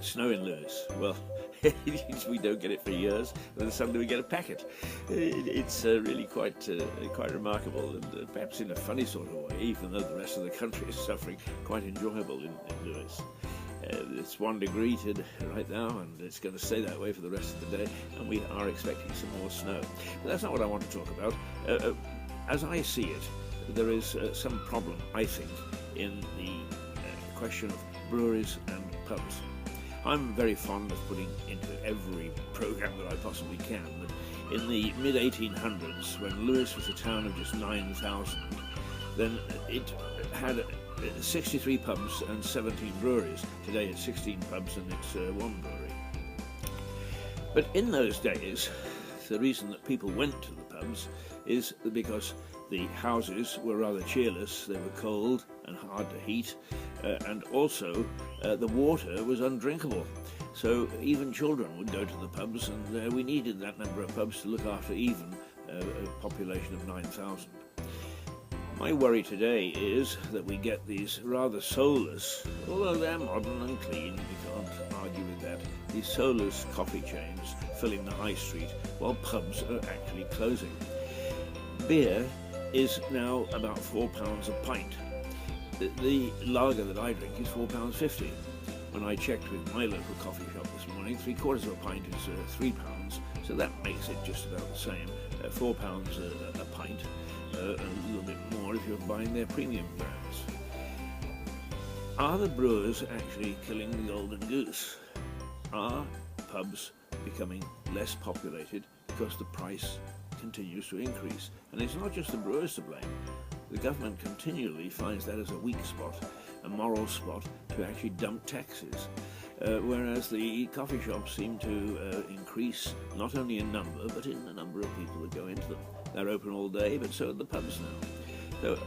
Snow in Lewis. Well, we don't get it for years, and then suddenly we get a packet. It's really quite remarkable, and perhaps in a funny sort of way, even though the rest of the country is suffering, quite enjoyable in Lewis. It's 1 degree right now, and it's going to stay that way for the rest of the day, and we are expecting some more snow. But that's not what I want to talk about. As I see it, there is some problem, I think, in the question of breweries and pubs. I'm very fond of putting into every programme that I possibly can that in the mid-1800s, when Lewis was a town of just 9,000, then it had 63 pubs and 17 breweries. Today it's 16 pubs and it's 1 brewery. But in those days, the reason that people went to the pubs is because the houses were rather cheerless, they were cold and hard to heat, and also the water was undrinkable. So even children would go to the pubs, and we needed that number of pubs to look after even a population of 9,000. My worry today is that we get these rather soulless, although they're modern and clean, we can't argue with that, these soulless coffee chains filling the high street while pubs are actually closing. Beer is now about £4 a pint. The lager that I drink is £4.50. When I checked with my local coffee shop this morning, 3/4 of a pint is £3, so that makes it just about the same. £4 a pint, a little bit more if you're buying their premium brands. Are the brewers actually killing the golden goose? Are pubs becoming less populated because the price continues to increase? And it's not just the brewers to blame. The government continually finds that as a weak spot, a moral spot to actually dump taxes, whereas the coffee shops seem to increase not only in number but in the number of people that go into them. They're open all day, but so are the pubs now. So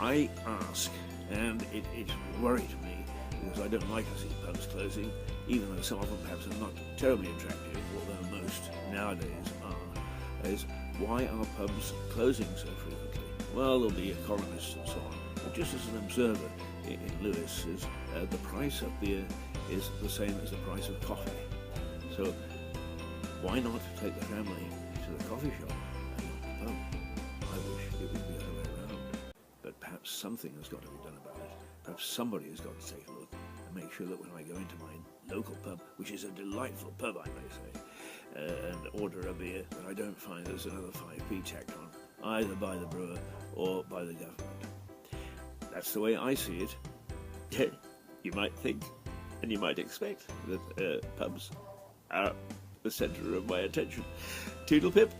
I ask, and it worried me because I don't like to see pubs closing, even though some of them perhaps are not terribly attractive, although most nowadays are, is why are pubs closing so frequently? Well, there'll be economists and so on, but just as an observer in Lewis, is the price of beer is the same as the price of coffee. So why not take the family to the coffee shop and not the pub? I wish it would be the other way around. But perhaps something has got to be done about it. Perhaps somebody has got to take a look and make sure that when I go into my local pub, which is a delightful pub, I may say, and order a beer, that I don't find there's another 5p tacked on, either by the brewer or by the government. That's the way I see it. You might think, and you might expect, that pubs are the centre of my attention. Toodle pip.